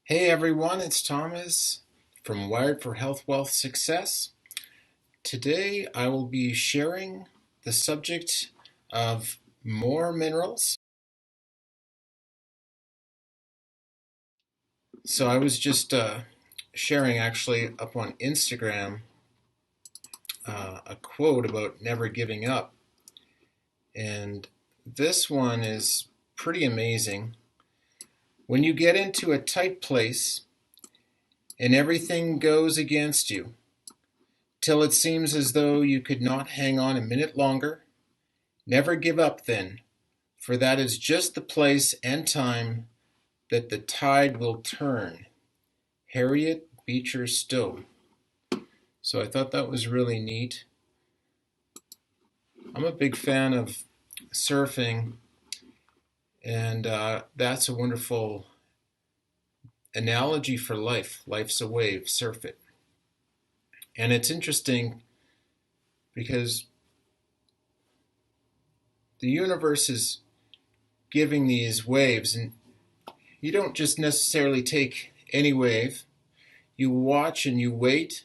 Hey everyone, it's Thomas from Wired for Health, Wealth, Success. Today I will be sharing the subject of more minerals. So I was just sharing actually up on Instagram a quote about never giving up. And this one is pretty amazing. When you get into a tight place and everything goes against you, till it seems as though you could not hang on a minute longer, never give up then, for that is just the place and time that the tide will turn. Harriet Beecher Stowe. So I thought that was really neat. I'm a big fan of surfing, and that's a wonderful analogy for life. Life's a wave, surf it. And it's interesting because the universe is giving these waves, and you don't just necessarily take any wave. You watch and you wait,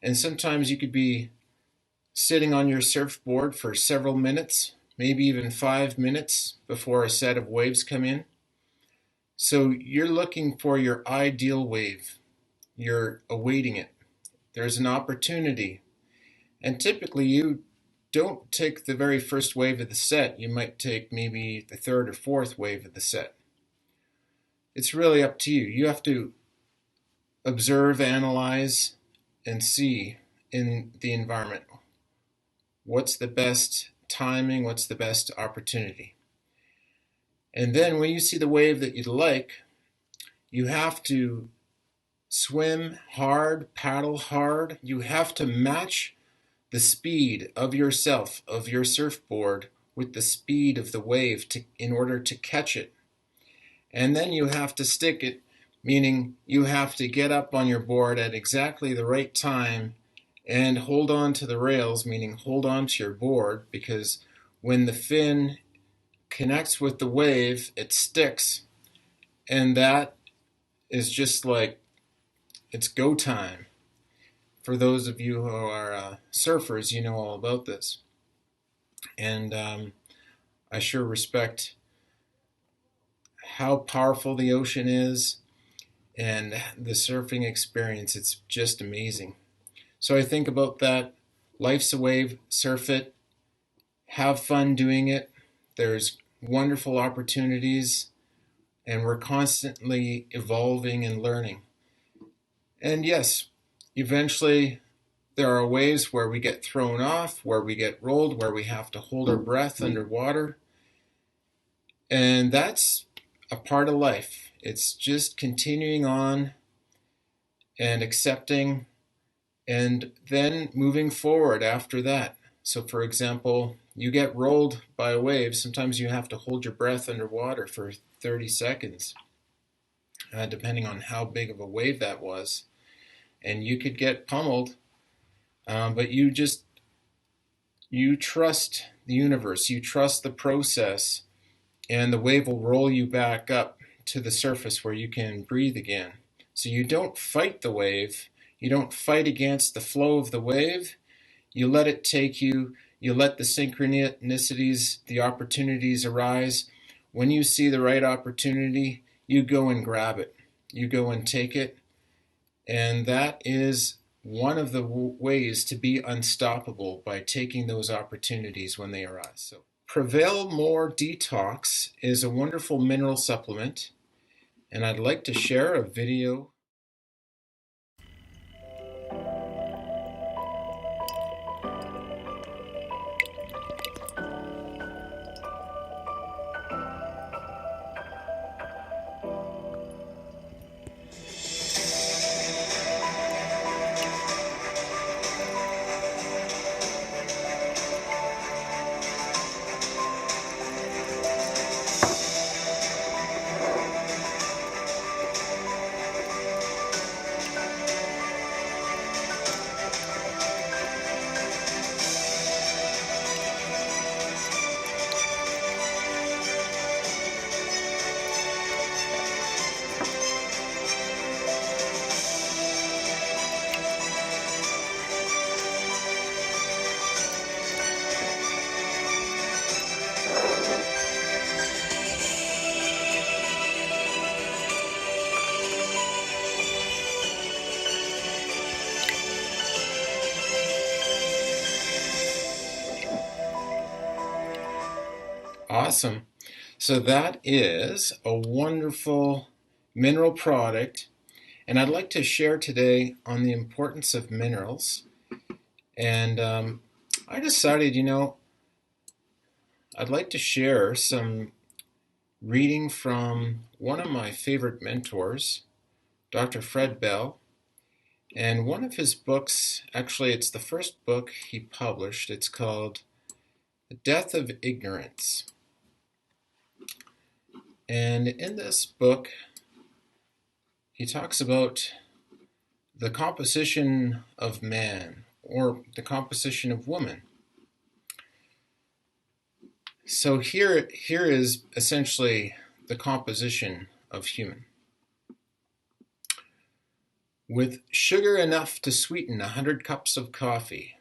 and sometimes you could be sitting on your surfboard for several minutes, maybe even 5 minutes before a set of waves come in. So you're looking for your ideal wave. You're awaiting it. There's an opportunity. And typically you don't take the very first wave of the set. You might take maybe the third or fourth wave of the set. It's really up to you. You have to observe, analyze, and see in the environment what's the best timing, what's the best opportunity. And then when you see the wave that you'd like, you have to swim hard, paddle hard. You have to match the speed of yourself, of your surfboard, with the speed of the wave in order to catch it. And then you have to stick it, meaning you have to get up on your board at exactly the right time and hold on to the rails, meaning hold on to your board, because when the fin connects with the wave, it sticks. And that is just like, it's go time. For those of you who are surfers, you know all about this. And I sure respect how powerful the ocean is and the surfing experience. It's just amazing. So I think about that. Life's a wave, surf it, have fun doing it. There's wonderful opportunities, and we're constantly evolving and learning. And yes, eventually there are waves where we get thrown off, where we get rolled, where we have to hold our breath underwater. And that's a part of life. It's just continuing on and accepting and then moving forward after that. So for example, you get rolled by a wave. Sometimes you have to hold your breath underwater for 30 seconds, depending on how big of a wave that was. And you could get pummeled, but you trust the universe, you trust the process, and the wave will roll you back up to the surface where you can breathe again. So you don't fight the wave, you don't fight against the flow of the wave, you let it take you, you let the synchronicities, the opportunities arise. When you see the right opportunity, you go and grab it, you go and take it, and that is one of the ways to be unstoppable, by taking those opportunities when they arise. So Prevail More Detox is a wonderful mineral supplement, and I'd like to share a video. Awesome. So that is a wonderful mineral product, and I'd like to share today on the importance of minerals. And I decided, I'd like to share some reading from one of my favorite mentors, Dr. Fred Bell, and one of his books. Actually, it's the first book he published. It's called The Death of Ignorance. And in this book, he talks about the composition of man, or the composition of woman. So here is essentially the composition of human. With sugar enough to sweeten 100 cups of coffee,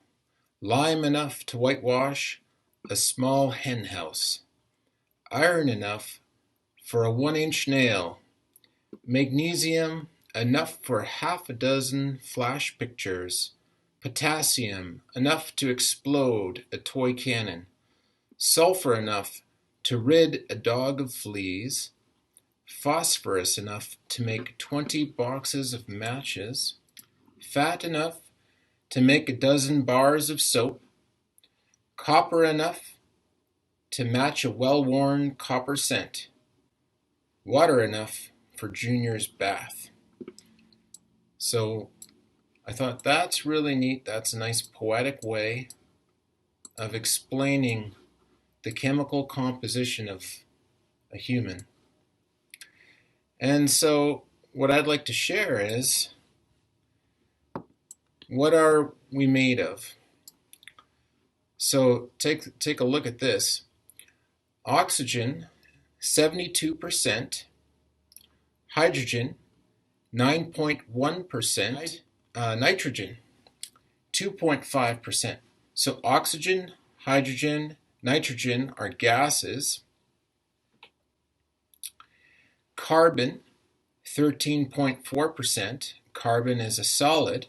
lime enough to whitewash a small hen house, iron enough for a 1-inch nail, magnesium enough for half a dozen flash pictures, potassium enough to explode a toy cannon, sulfur enough to rid a dog of fleas, phosphorus enough to make 20 boxes of matches, fat enough to make a dozen bars of soap, copper enough to match a well-worn copper cent, water enough for Junior's bath. So I thought that's really neat. That's a nice poetic way of explaining the chemical composition of a human. And so what I'd like to share is, what are we made of? So take a look at this. Oxygen, 72%, hydrogen, 9.1%, nitrogen, 2.5%. So oxygen, hydrogen, nitrogen are gases. Carbon, 13.4%. Carbon is a solid.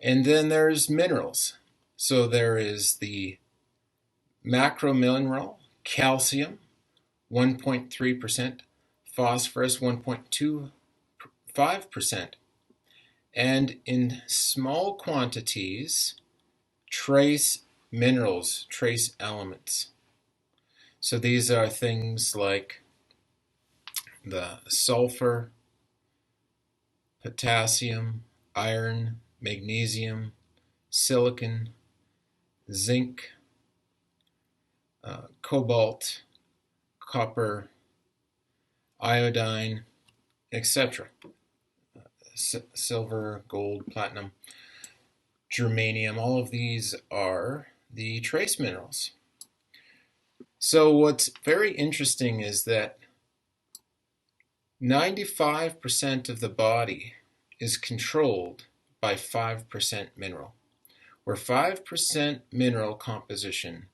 And then there's minerals. So there is the macromineral, calcium, 1.3%, phosphorus, 1.25%, and in small quantities, trace minerals, trace elements. So these are things like the sulfur, potassium, iron, magnesium, silicon, zinc, cobalt, copper, iodine, etc. Silver, gold, platinum, germanium, all of these are the trace minerals. So what's very interesting is that 95% of the body is controlled by 5% mineral. We're 5% mineral composition,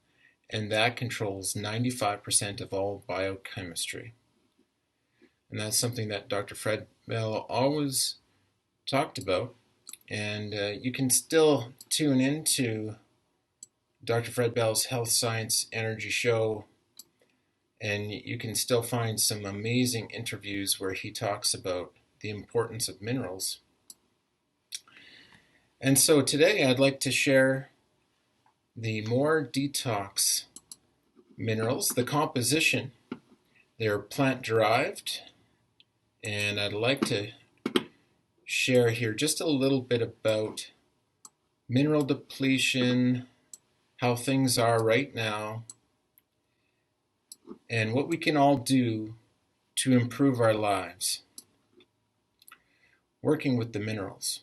and that controls 95% of all biochemistry. And that's something that Dr. Fred Bell always talked about. And you can still tune into Dr. Fred Bell's Health Science Energy Show, and you can still find some amazing interviews where he talks about the importance of minerals. And so today I'd like to share the more detox minerals, the composition. They're plant-derived, and I'd like to share here just a little bit about mineral depletion, how things are right now, and what we can all do to improve our lives working with the minerals.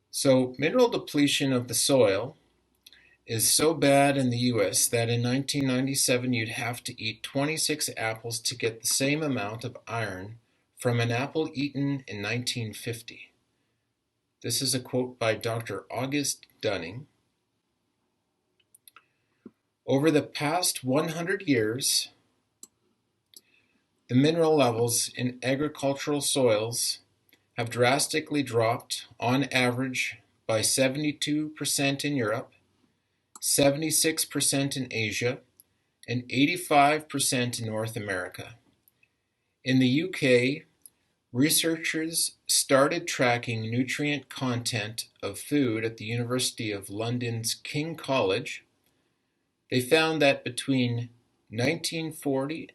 So mineral depletion of the soil is so bad in the US that in 1997 you'd have to eat 26 apples to get the same amount of iron from an apple eaten in 1950. This is a quote by Dr. August Dunning. Over the past 100 years, the mineral levels in agricultural soils have drastically dropped, on average by 72% in Europe, 76% in Asia, and 85% in North America. In the UK, researchers started tracking nutrient content of food at the University of London's King College. They found that between 1940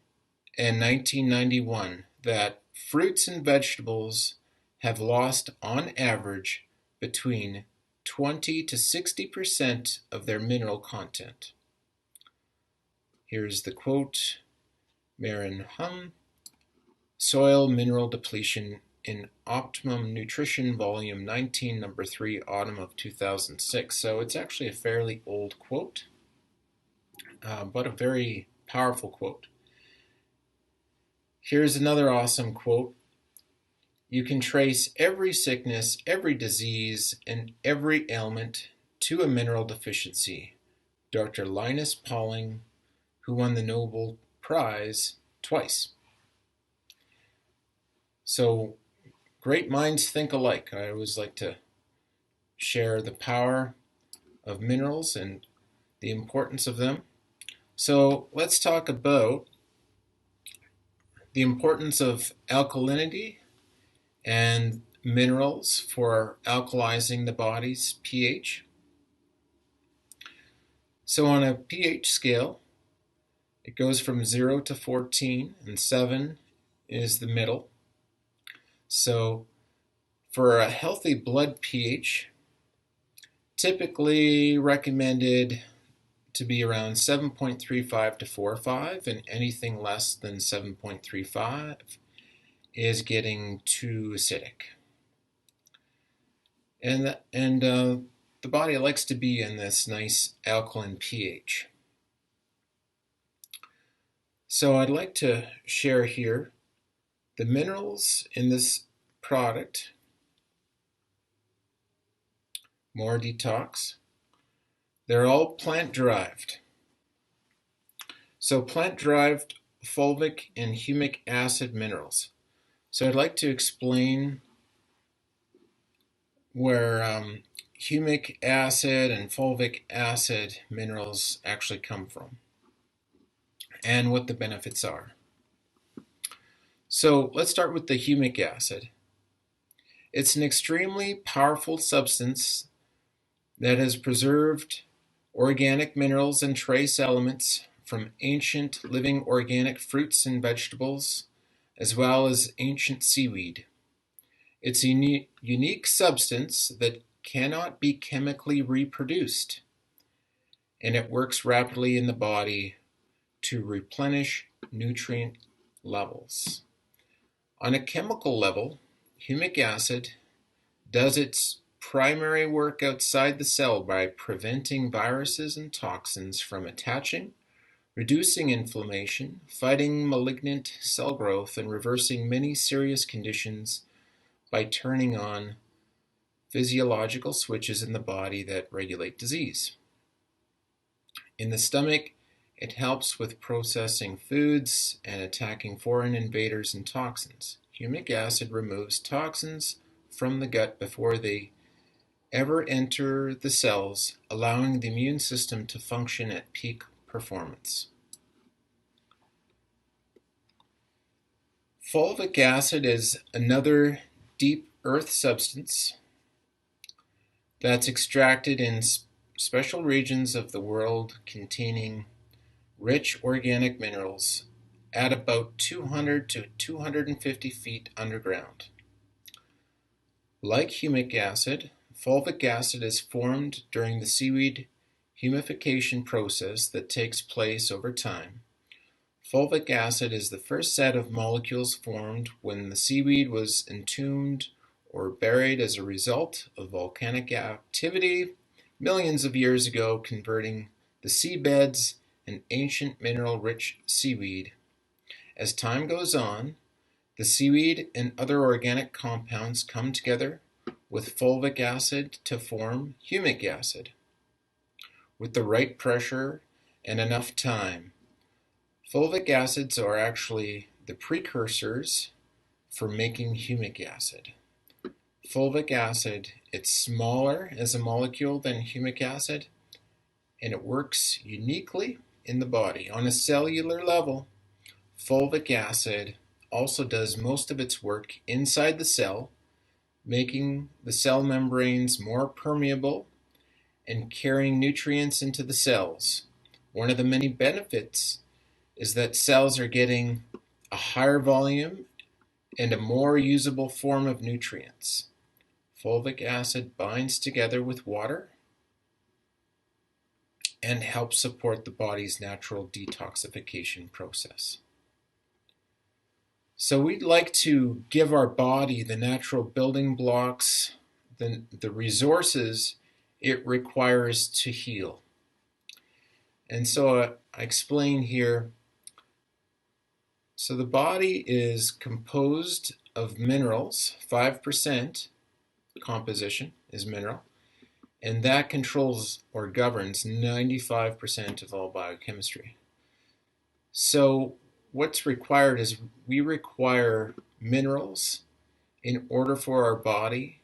and 1991 that fruits and vegetables have lost on average between 20 to 60% of their mineral content. Here's the quote, Marin Hum, Soil Mineral Depletion in Optimum Nutrition, Volume 19, Number 3, Autumn of 2006. So it's actually a fairly old quote, but a very powerful quote. Here's another awesome quote. You can trace every sickness, every disease, and every ailment to a mineral deficiency. Dr. Linus Pauling, who won the Nobel Prize twice. So, great minds think alike. I always like to share the power of minerals and the importance of them. So, let's talk about the importance of alkalinity and minerals for alkalizing the body's pH. So on a pH scale, it goes from 0 to 14, and 7 is the middle. So for a healthy blood pH, typically recommended to be around 7.35 to 4.5, and anything less than 7.35 is getting too acidic. And the body likes to be in this nice alkaline pH. So I'd like to share here the minerals in this product. More detox. They're all plant-derived. So plant-derived fulvic and humic acid minerals. So I'd like to explain where humic acid and fulvic acid minerals actually come from and what the benefits are. So let's start with the humic acid. It's an extremely powerful substance that has preserved organic minerals and trace elements from ancient living organic fruits and vegetables, as well as ancient seaweed. It's a unique substance that cannot be chemically reproduced, and it works rapidly in the body to replenish nutrient levels. On a chemical level, humic acid does its primary work outside the cell by preventing viruses and toxins from attaching, reducing inflammation, fighting malignant cell growth, and reversing many serious conditions by turning on physiological switches in the body that regulate disease. In the stomach, it helps with processing foods and attacking foreign invaders and toxins. Humic acid removes toxins from the gut before they ever enter the cells, allowing the immune system to function at peak performance. Fulvic acid is another deep earth substance that's extracted in special regions of the world containing rich organic minerals at about 200 to 250 feet underground. Like humic acid, fulvic acid is formed during the seaweed humification process that takes place over time. Fulvic acid is the first set of molecules formed when the seaweed was entombed or buried as a result of volcanic activity millions of years ago, converting the seabeds and ancient mineral-rich seaweed. As time goes on, the seaweed and other organic compounds come together with fulvic acid to form humic acid. With the right pressure and enough time, fulvic acids are actually the precursors for making humic acid. Fulvic acid, it's smaller as a molecule than humic acid, and it works uniquely in the body. On a cellular level, fulvic acid also does most of its work inside the cell, making the cell membranes more permeable and carrying nutrients into the cells. One of the many benefits is that cells are getting a higher volume and a more usable form of nutrients. Fulvic acid binds together with water and helps support the body's natural detoxification process. So we'd like to give our body the natural building blocks, the resources it requires to heal. And so I explain here, so the body is composed of minerals, 5% composition is mineral, and that controls or governs 95% of all biochemistry. So what's required is we require minerals in order for our body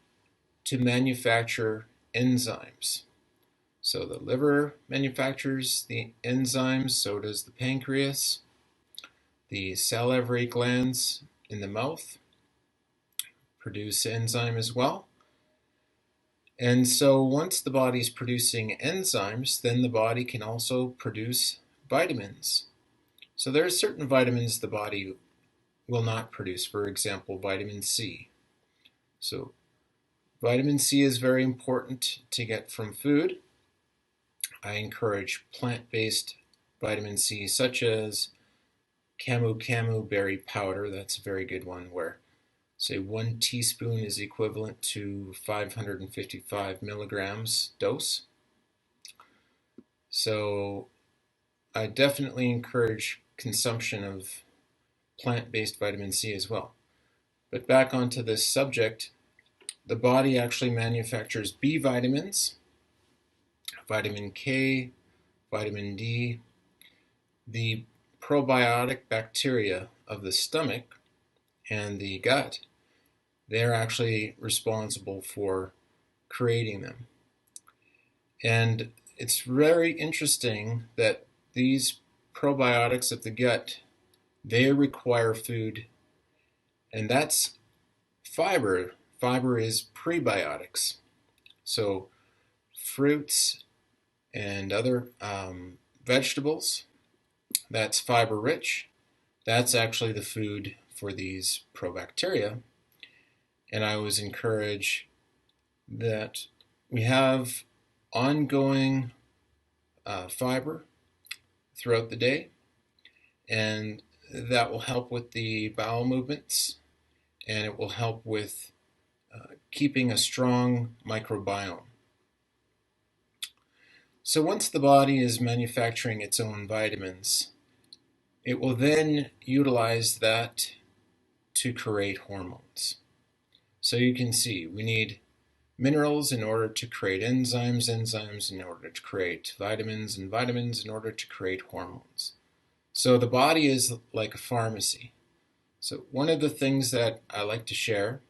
to manufacture enzymes. So the liver manufactures the enzymes, so does the pancreas. The salivary glands in the mouth produce enzyme as well. And so once the body's producing enzymes, then the body can also produce vitamins. So there are certain vitamins the body will not produce, for example, vitamin C. So vitamin C is very important to get from food. I encourage plant-based vitamin C, such as camu berry powder. That's a very good one, where say 1 teaspoon is equivalent to 555 milligrams dose. So I definitely encourage consumption of plant-based vitamin C as well. But back onto this subject, the body actually manufactures B vitamins, vitamin K, vitamin D. The probiotic bacteria of the stomach and the gut, they're actually responsible for creating them. And it's very interesting that these probiotics of the gut, they require food, and that's fiber. Fiber is prebiotics. So fruits and other vegetables, that's fiber rich. That's actually the food for these probacteria. And I always encourage that we have ongoing fiber throughout the day, and that will help with the bowel movements, and it will help with keeping a strong microbiome. So once the body is manufacturing its own vitamins, it will then utilize that to create hormones. So you can see we need minerals in order to create enzymes, enzymes in order to create vitamins, and vitamins in order to create hormones. So the body is like a pharmacy. So one of the things that I like to share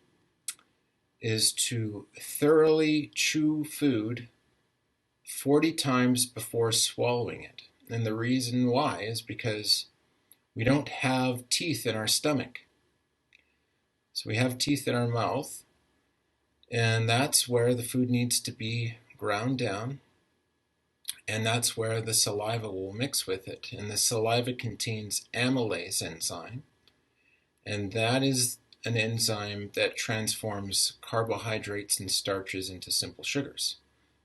is to thoroughly chew food 40 times before swallowing it. And the reason why is because we don't have teeth in our stomach. So we have teeth in our mouth, and that's where the food needs to be ground down, and that's where the saliva will mix with it. And the saliva contains amylase enzyme, and that is an enzyme that transforms carbohydrates and starches into simple sugars.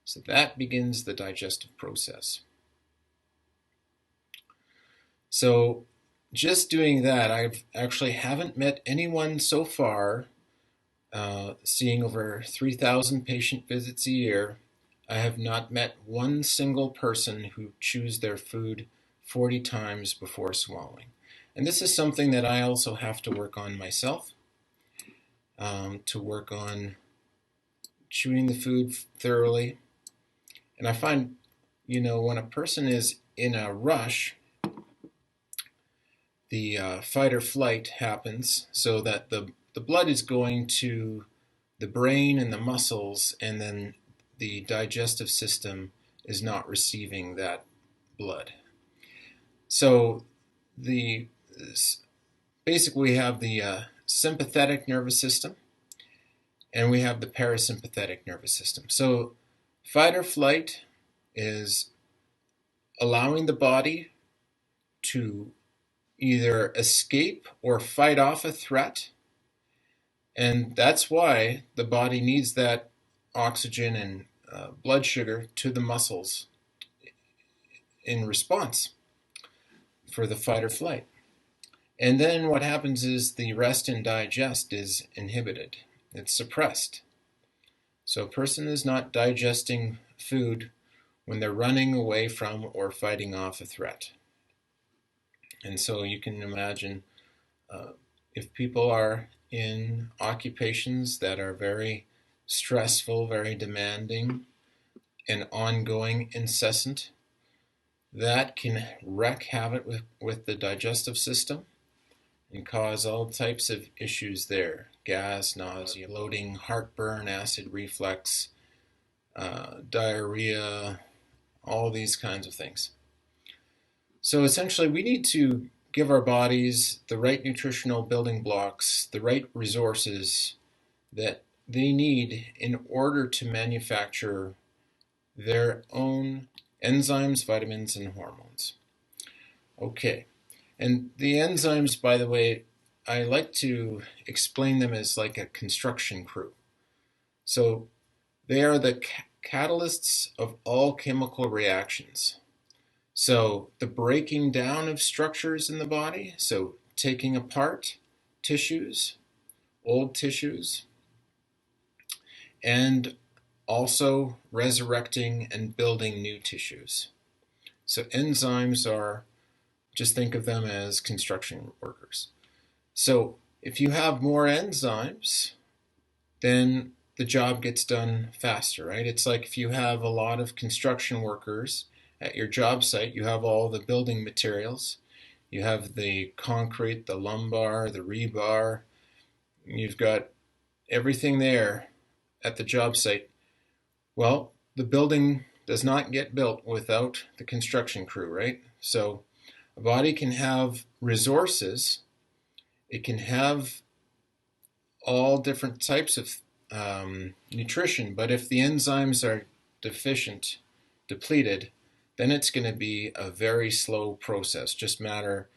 So that begins the digestive process. So just doing that, I actually haven't met anyone so far, seeing over 3,000 patient visits a year. I have not met one single person who chews their food 40 times before swallowing. And this is something that I also have to work on myself, to work on chewing the food thoroughly. And I find, when a person is in a rush, the fight or flight happens, so that the blood is going to the brain and the muscles, and then the digestive system is not receiving that blood. So basically we have the sympathetic nervous system and we have the parasympathetic nervous system. So fight or flight is allowing the body to either escape or fight off a threat. And that's why the body needs that oxygen and blood sugar to the muscles in response for the fight or flight. And then what happens is the rest and digest is inhibited. It's suppressed. So a person is not digesting food when they're running away from or fighting off a threat. And so you can imagine if people are in occupations that are very stressful, very demanding, and ongoing, incessant, that can wreak havoc with the digestive system and cause all types of issues there. Gas, nausea, bloating, heartburn, acid reflux, diarrhea, all these kinds of things. So essentially we need to give our bodies the right nutritional building blocks, the right resources that they need in order to manufacture their own enzymes, vitamins, and hormones. Okay, and the enzymes, by the way, I like to explain them as like a construction crew. So they are the catalysts of all chemical reactions. So the breaking down of structures in the body, so taking apart tissues, old tissues, and also resurrecting and building new tissues. So enzymes are, just think of them as construction workers. So if you have more enzymes, then the job gets done faster, right? It's like if you have a lot of construction workers at your job site, you have all the building materials. You have the concrete, the lumbar, the rebar. You've got everything there at the job site. Well, the building does not get built without the construction crew, right? So a body can have resources. It can have all different types of nutrition, but if the enzymes are deficient, depleted, then it's going to be a very slow process, just matter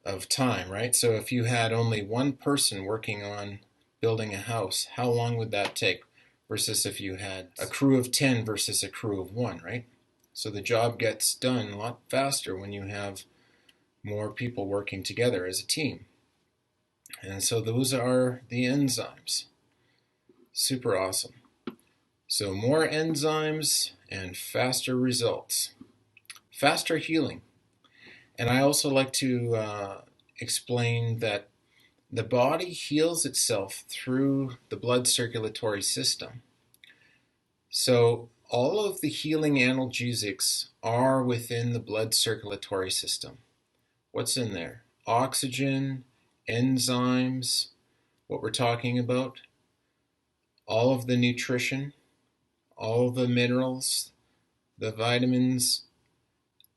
of time, right? So if you had only one person working on building a house, how long would that take? Versus if you had a crew of 10 versus a crew of 1, right? So the job gets done a lot faster when you have more people working together as a team. And so those are the enzymes. Super awesome. So more enzymes and faster results. Faster healing. And I also like to explain that the body heals itself through the blood circulatory system. So all of the healing analgesics are within the blood circulatory system. What's in there? Oxygen, enzymes, what we're talking about, all of the nutrition, all of the minerals, the vitamins,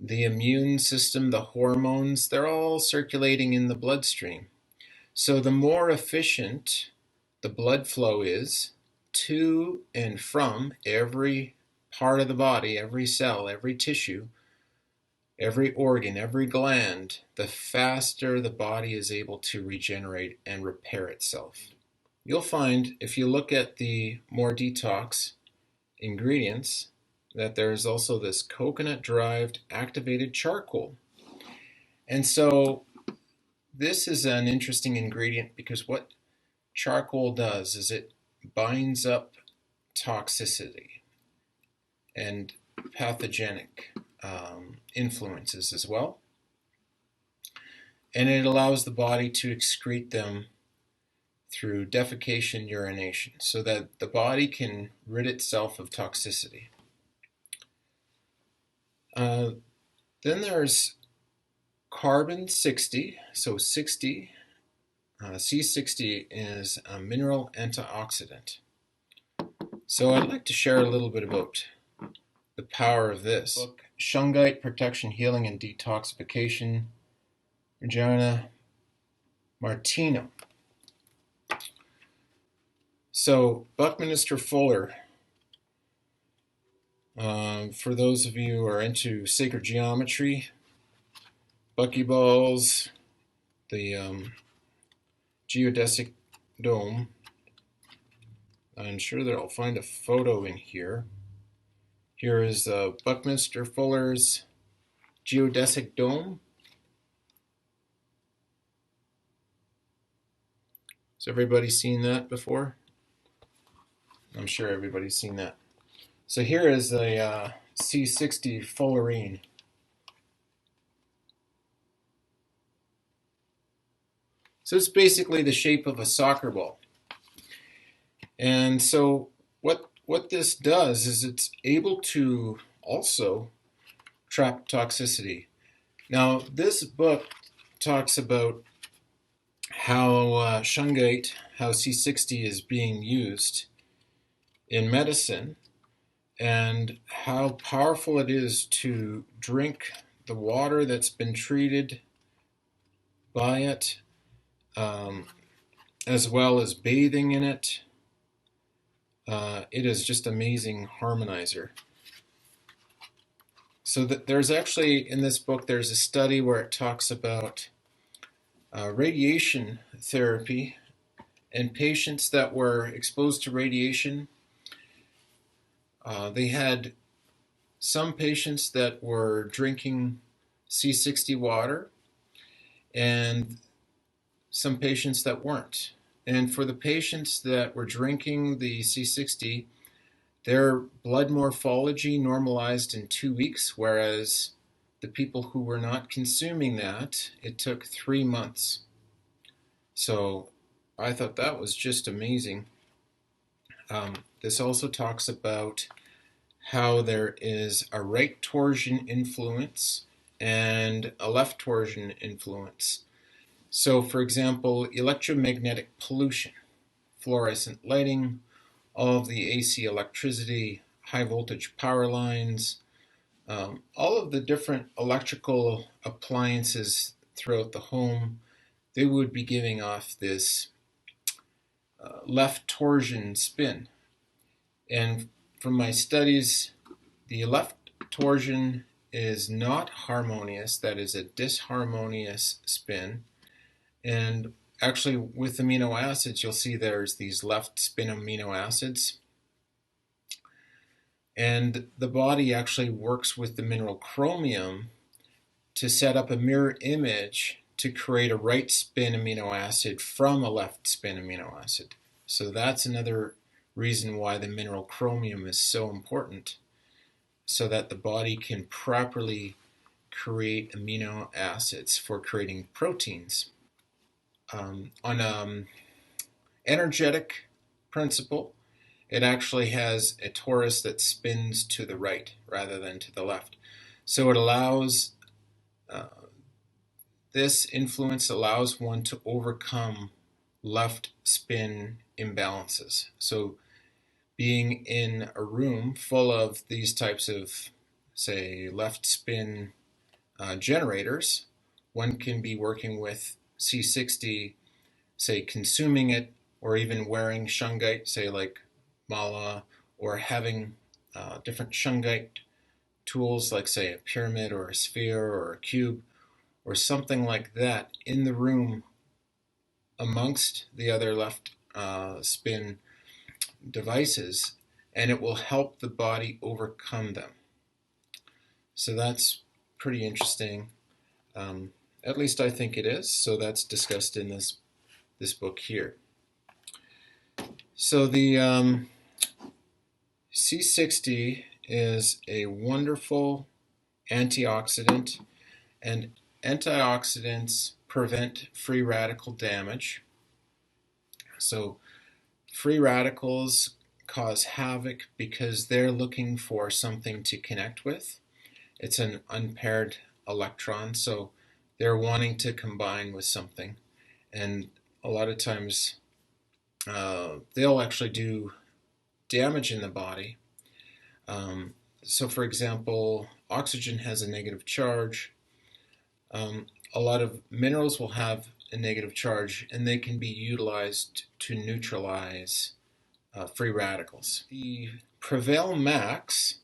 the immune system, the hormones, they're all circulating in the bloodstream. So the more efficient the blood flow is to and from every part of the body, every cell, every tissue, every organ, every gland, the faster the body is able to regenerate and repair itself. You'll find if you look at the more detox ingredients that there's also this coconut-derived activated charcoal. And so this is an interesting ingredient because what charcoal does is it binds up toxicity and pathogenic influences as well. And it allows the body to excrete them through defecation, urination, so that the body can rid itself of toxicity. Then there's carbon 60, so 60, C60 is a mineral antioxidant. So I'd like to share a little bit about the power of this book, Shungite Protection, Healing, and Detoxification, Regina Martino. So Buckminster Fuller, for those of you who are into sacred geometry, buckyballs, the geodesic dome. I'm sure that I'll find a photo in here. Here is Buckminster Fuller's geodesic dome. Has everybody seen that before? I'm sure everybody's seen that. So here is a C60 fullerene. So it's basically the shape of a soccer ball. And so what this does is it's able to also trap toxicity. Now this book talks about how shungite, how C60 is being used in medicine, and how powerful it is to drink the water that's been treated by it, as well as bathing in it. It is just amazing harmonizer. So that there's actually, in this book, there's a study where it talks about radiation therapy and patients that were exposed to radiation. They had some patients that were drinking C60 water and some patients that weren't. And for the patients that were drinking the C60, their blood morphology normalized in 2 weeks, whereas the people who were not consuming that, it took 3 months. So I thought that was just amazing. This also talks about how there is a right torsion influence and a left torsion influence. So, for example, electromagnetic pollution, fluorescent lighting, all of the AC electricity, high voltage power lines, all of the different electrical appliances throughout the home, they would be giving off this left torsion spin. And from my studies, the left torsion is not harmonious, that is a disharmonious spin. And actually with amino acids, you'll see there's these left spin amino acids. And the body actually works with the mineral chromium to set up a mirror image to create a right spin amino acid from a left spin amino acid. So that's another reason why the mineral chromium is so important, so that the body can properly create amino acids for creating proteins. On energetic principle, it actually has a torus that spins to the right rather than to the left. So it allows, this influence allows one to overcome left spin imbalances. So being in a room full of these types of, say, left spin generators, one can be working with C60, say consuming it, or even wearing shungite, say like mala, or having different shungite tools like, say, a pyramid or a sphere or a cube or something like that in the room amongst the other left spin devices, and it will help the body overcome them. So that's pretty interesting. At least I think it is. So that's discussed in this book here. So the C60 is a wonderful antioxidant, and antioxidants prevent free radical damage. So free radicals cause havoc because they're looking for something to connect with. It's an unpaired electron, so they're wanting to combine with something. And a lot of times they'll actually do damage in the body. So for example, oxygen has a negative charge. A lot of minerals will have a negative charge, and they can be utilized to neutralize free radicals. The Prevail Max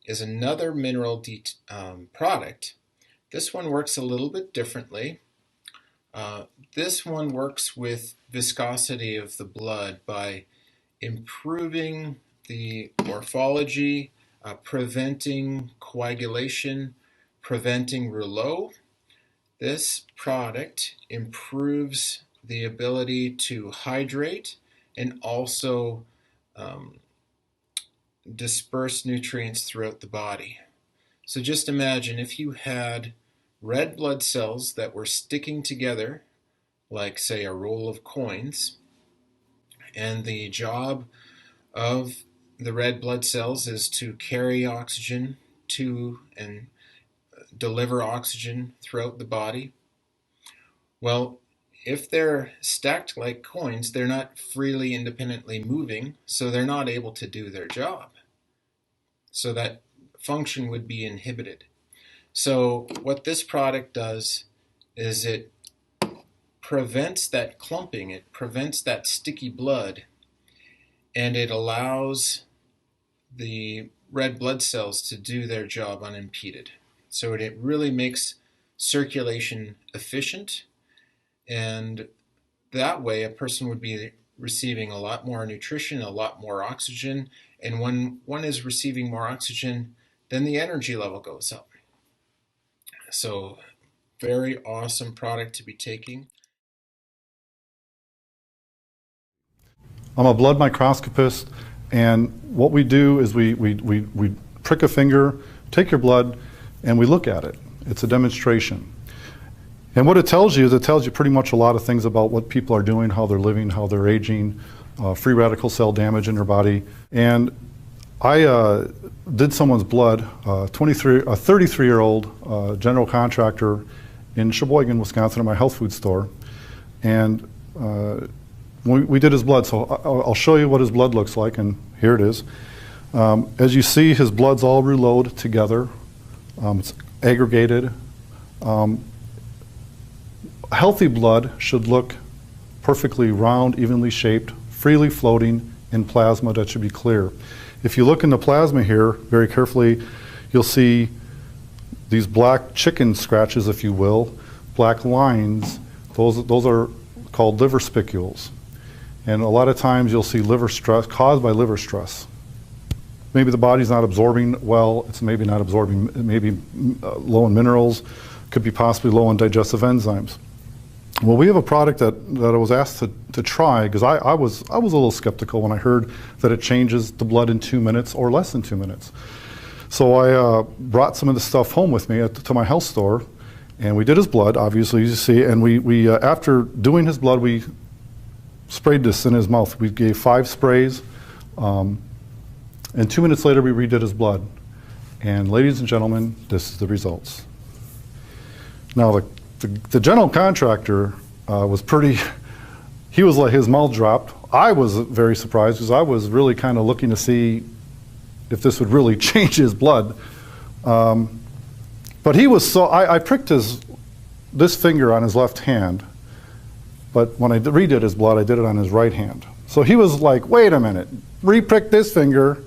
is another mineral product. This one works a little bit differently. This one works with viscosity of the blood by improving the morphology, preventing coagulation, preventing rouleau. This product improves the ability to hydrate and also um, disperse nutrients throughout the body. So just imagine if you had red blood cells that were sticking together, like, say, a roll of coins, and the job of the red blood cells is to carry oxygen to and deliver oxygen throughout the body. Well, if they're stacked like coins, they're not freely independently moving, so they're not able to do their job. So that function would be inhibited. So what this product does is it prevents that clumping, it prevents that sticky blood, and it allows the red blood cells to do their job unimpeded. So it really makes circulation efficient, and that way a person would be receiving a lot more nutrition, a lot more oxygen, and when one is receiving more oxygen, then the energy level goes up. So very awesome product to be taking. I'm a blood microscopist, and what we do is we prick a finger, take your blood, and we look at it. It's a demonstration. And what it tells you is it tells you pretty much a lot of things about what people are doing, how they're living, how they're aging, free radical cell damage in their body. And I did someone's blood, a 33-year-old general contractor in Sheboygan, Wisconsin, at my health food store. And we did his blood, so I'll show you what his blood looks like, and here it is. As you see, his blood's all rouleaued together. It's aggregated. Healthy blood should look perfectly round, evenly shaped, freely floating in plasma that should be clear. If you look in the plasma here very carefully, you'll see these black chicken scratches, if you will, black lines. Those are called liver spicules. And a lot of times you'll see liver stress caused by liver stress. Maybe the body's not absorbing well, it's maybe not absorbing, maybe low in minerals, could be possibly low in digestive enzymes. Well, we have a product that I was asked to try, because I was a little skeptical when I heard that it changes the blood in 2 minutes or less than 2 minutes. So I brought some of the stuff home with me to my health store, and we did his blood, obviously, as you see, and we after doing his blood, we sprayed this in his mouth. We gave 5 sprays, and 2 minutes later we redid his blood. And ladies and gentlemen, this is the results. Now the general contractor was pretty, he was like, his mouth dropped. I was very surprised because I was really kind of looking to see if this would really change his blood. But he was so, I pricked this finger on his left hand, but when I redid his blood, I did it on his right hand. So he was like, wait a minute, re-prick this finger,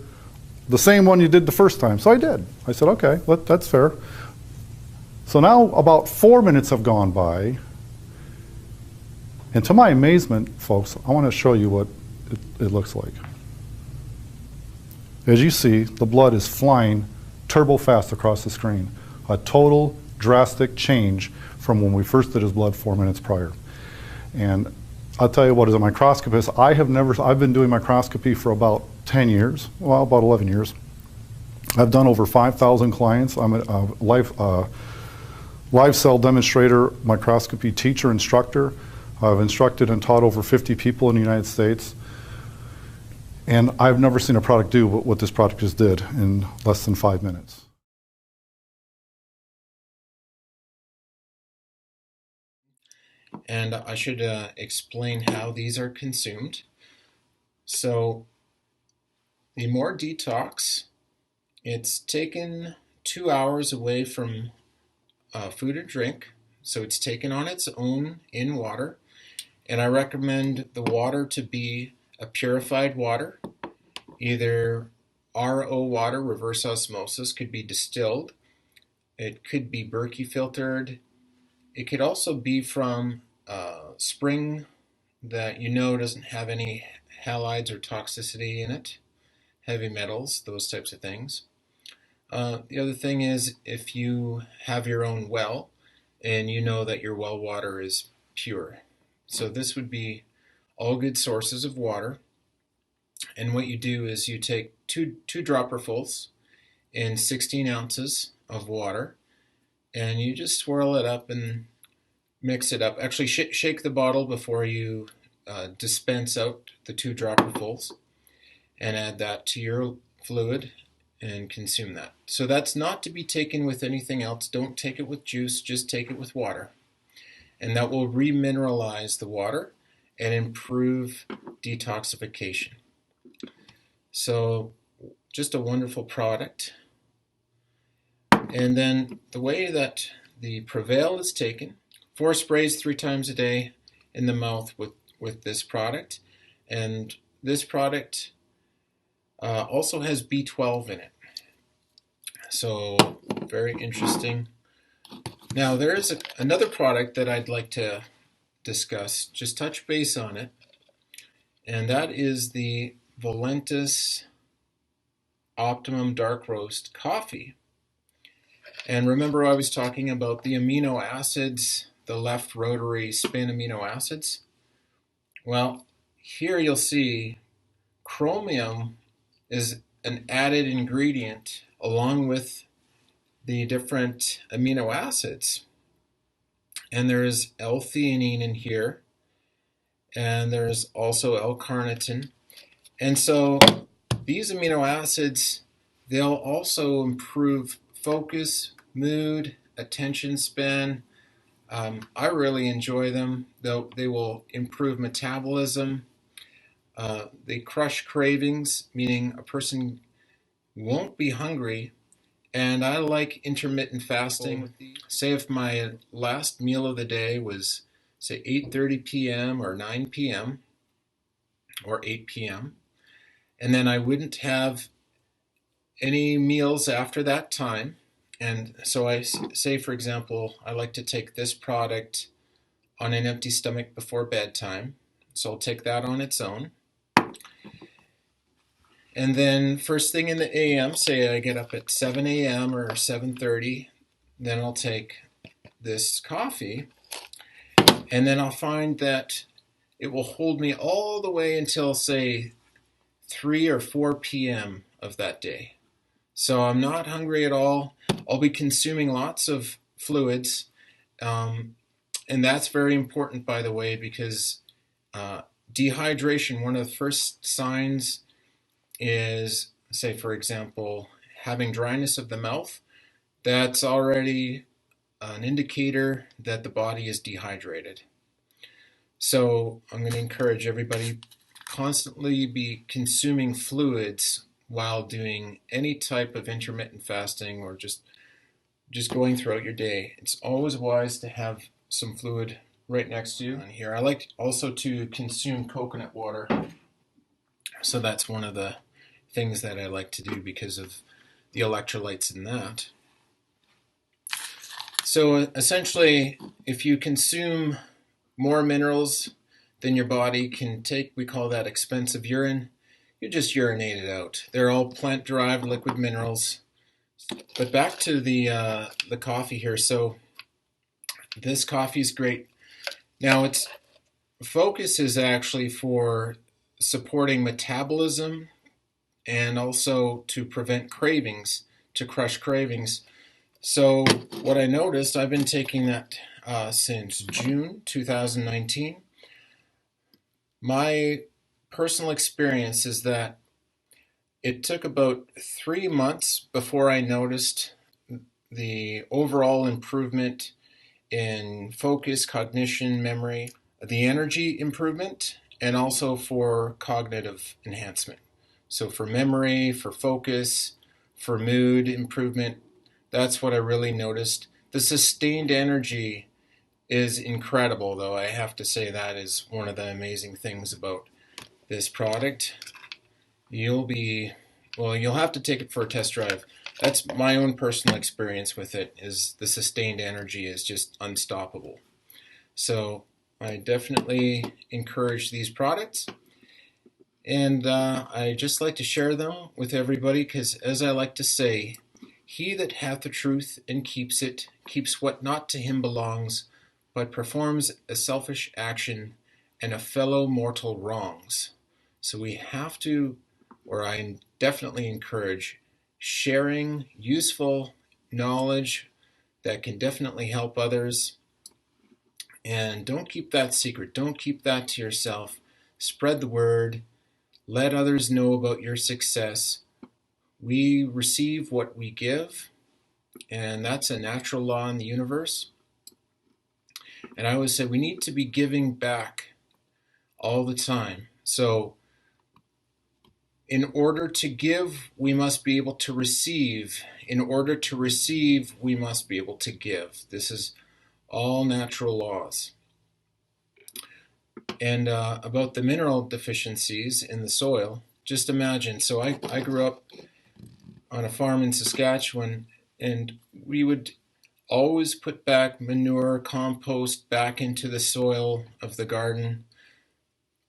the same one you did the first time. So I did. I said, okay, that's fair. So now about 4 minutes have gone by, and to my amazement, folks, I want to show you what it looks like. As you see, the blood is flying turbo fast across the screen. A total drastic change from when we first did his blood 4 minutes prior. And I'll tell you what, as a microscopist, I've been doing microscopy for about 10 years, well, about 11 years. I've done over 5,000 clients. I'm a live cell demonstrator, microscopy teacher, instructor. I've instructed and taught over 50 people in the United States. And I've never seen a product do what this product just did in less than 5 minutes. And I should explain how these are consumed. So the more detox It's taken 2 hours away from food or drink, so it's taken on its own in water. And I recommend the water to be a purified water, either RO water, reverse osmosis, could be distilled. It could be Berkey filtered. It could also be from spring that you know doesn't have any halides or toxicity in it, heavy metals, those types of things. The other thing is if you have your own well and you know that your well water is pure. So this would be all good sources of water. And what you do is you take two dropperfuls in 16 ounces of water, and you just swirl it up and mix it up. Actually, shake the bottle before you dispense out the 2 dropperfuls, and add that to your fluid and consume that. So that's not to be taken with anything else. Don't take it with juice, just take it with water. And that will remineralize the water and improve detoxification. So just a wonderful product. And then the way that the Prevail is taken, 4 sprays 3 times a day in the mouth with this product. And this product also has B12 in it. So very interesting. Now there is another product that I'd like to discuss, just touch base on it, and that is the Volantis Optimum Dark Roast Coffee. And remember I was talking about the amino acids, the left rotary spin amino acids? Well, here you'll see chromium is an added ingredient along with the different amino acids. And there's L-theanine in here, and there's also L-carnitine. And so these amino acids, they'll also improve focus, mood, attention span. I really enjoy them. They will improve metabolism. They crush cravings, meaning a person won't be hungry. And I like intermittent fasting. Say if my last meal of the day was, say, 8:30 p.m. or 9 p.m. or 8 p.m., and then I wouldn't have any meals after that time. And so I say, for example, I like to take this product on an empty stomach before bedtime. So I'll take that on its own. And then first thing in the AM, say I get up at 7 a.m. or 7:30, then I'll take this coffee, and then I'll find that it will hold me all the way until, say, 3 or 4 p.m. of that day. So I'm not hungry at all. I'll be consuming lots of fluids, and that's very important, by the way, because dehydration, one of the first signs is, say, for example, having dryness of the mouth. That's already an indicator that the body is dehydrated. So I'm going to encourage everybody constantly be consuming fluids while doing any type of intermittent fasting or just going throughout your day. It's always wise to have some fluid right next to you. And here I like also to consume coconut water. So that's one of the things that I like to do because of the electrolytes in that. So essentially, if you consume more minerals than your body can take, we call that expensive urine. You just urinate it out. They're all plant-derived liquid minerals. But back to the coffee here. So this coffee is great. Now its focus is actually for supporting metabolism and also to prevent cravings, to crush cravings. So what I noticed, I've been taking that since June 2019. My personal experience is that it took about 3 months before I noticed the overall improvement in focus, cognition, memory, the energy improvement, and also for cognitive enhancement. So for memory, for focus, for mood improvement. That's what I really noticed. The sustained energy is incredible, though. I have to say that is one of the amazing things about this product. You'll have to take it for a test drive. That's my own personal experience with it, is the sustained energy is just unstoppable. So I definitely encourage these products. And I just like to share them with everybody because, as I like to say, he that hath the truth and keeps it, keeps what not to him belongs, but performs a selfish action and a fellow mortal wrongs. So we have to, or I definitely encourage, sharing useful knowledge that can definitely help others. And don't keep that secret. Don't keep that to yourself. Spread the word. Let others know about your success. We receive what we give, and that's a natural law in the universe. And I always say we need to be giving back all the time. So in order to give, we must be able to receive. In order to receive, we must be able to give. This is all natural laws. And about the mineral deficiencies in the soil, just imagine. So I grew up on a farm in Saskatchewan, and we would always put back manure, compost back into the soil of the garden,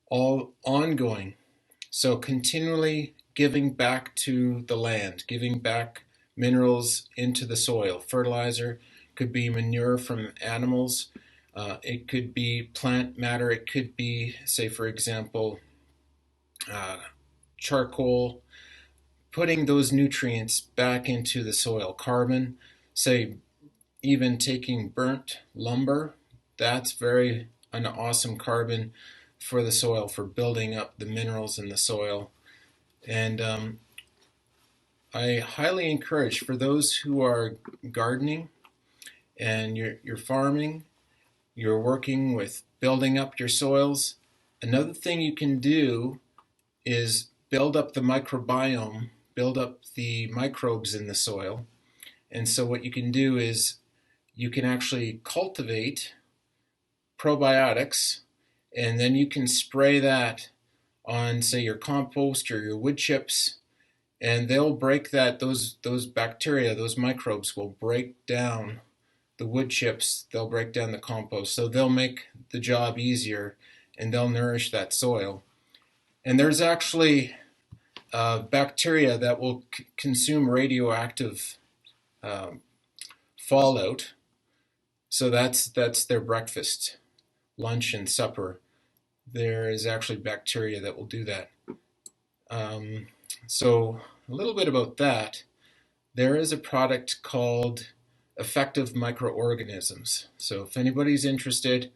all ongoing. So continually giving back to the land, giving back minerals into the soil. Fertilizer could be manure from animals. It could be plant matter. It could be, say, for example, charcoal. Putting those nutrients back into the soil. Carbon, say, even taking burnt lumber, that's an awesome carbon for the soil, for building up the minerals in the soil. And I highly encourage, for those who are gardening and you're farming, you're working with building up your soils, another thing you can do is build up the microbiome, build up the microbes in the soil. And so what you can do is you can actually cultivate probiotics, and then you can spray that on, say, your compost or your wood chips, and they'll break those bacteria, those microbes will break down the wood chips, they'll break down the compost, so they'll make the job easier and they'll nourish that soil. And there's actually bacteria that will consume radioactive fallout. So that's their breakfast, lunch, and supper. There is actually bacteria that will do that. So a little bit about that. There is a product called Effective Microorganisms. So if anybody's interested,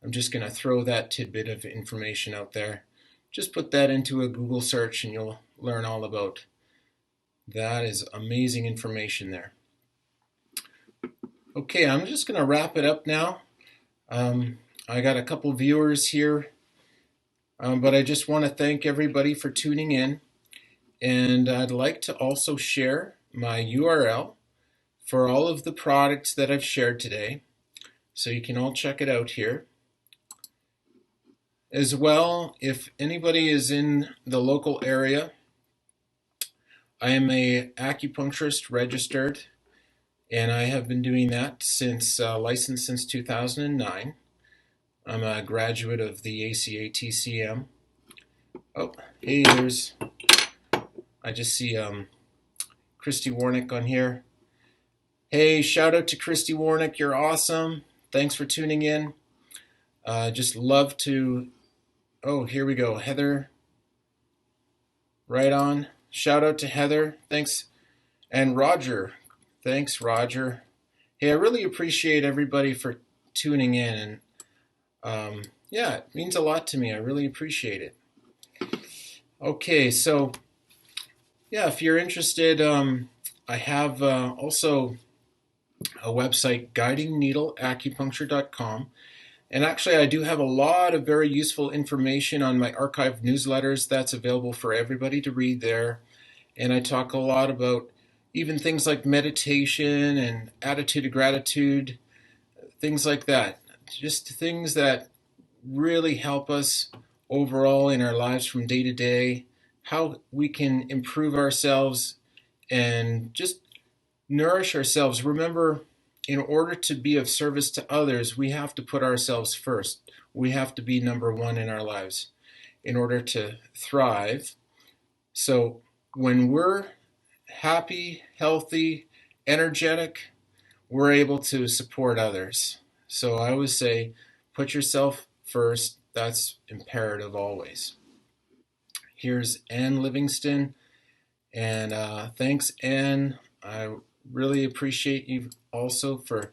I'm just going to throw that tidbit of information out there. Just put that into a Google search and you'll learn all about that. Is amazing information there. Okay, I'm just going to wrap it up now. I got a couple viewers here, but I just want to thank everybody for tuning in. And I'd like to also share my URL for all of the products that I've shared today, so you can all check it out here. As well, if anybody is in the local area, I am an acupuncturist registered, and I have been doing that licensed since 2009. I'm a graduate of the ACA-TCM. Oh, hey, I just see Christy Warnick on here. Hey, shout out to Christy Warnick. You're awesome. Thanks for tuning in. Just love to... Oh, here we go. Heather. Right on. Shout out to Heather. Thanks. And Roger. Thanks, Roger. Hey, I really appreciate everybody for tuning in. And yeah, it means a lot to me. I really appreciate it. Okay, so yeah, if you're interested, I have also a website, guidingneedleacupuncture.com. And actually, I do have a lot of very useful information on my archived newsletters that's available for everybody to read there. And I talk a lot about even things like meditation and attitude of gratitude, things like that. Just things that really help us overall in our lives from day to day, how we can improve ourselves and just nourish ourselves. Remember, in order to be of service to others, we have to put ourselves first. We have to be number one in our lives in order to thrive. So when we're happy, healthy, energetic, we're able to support others. So I always say, put yourself first. That's imperative always. Here's Ann Livingston. And thanks, Ann. I really appreciate you also for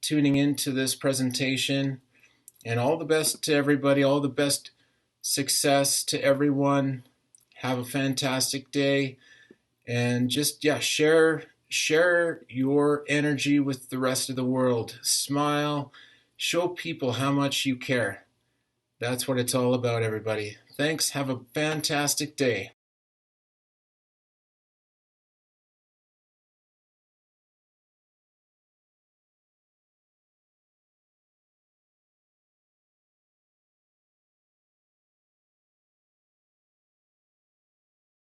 tuning into this presentation. And all the best to everybody, all the best success to everyone. Have a fantastic day. And just, yeah, share your energy with the rest of the world. Smile. Show people how much you care. That's what it's all about, everybody. Thanks. Have a fantastic day.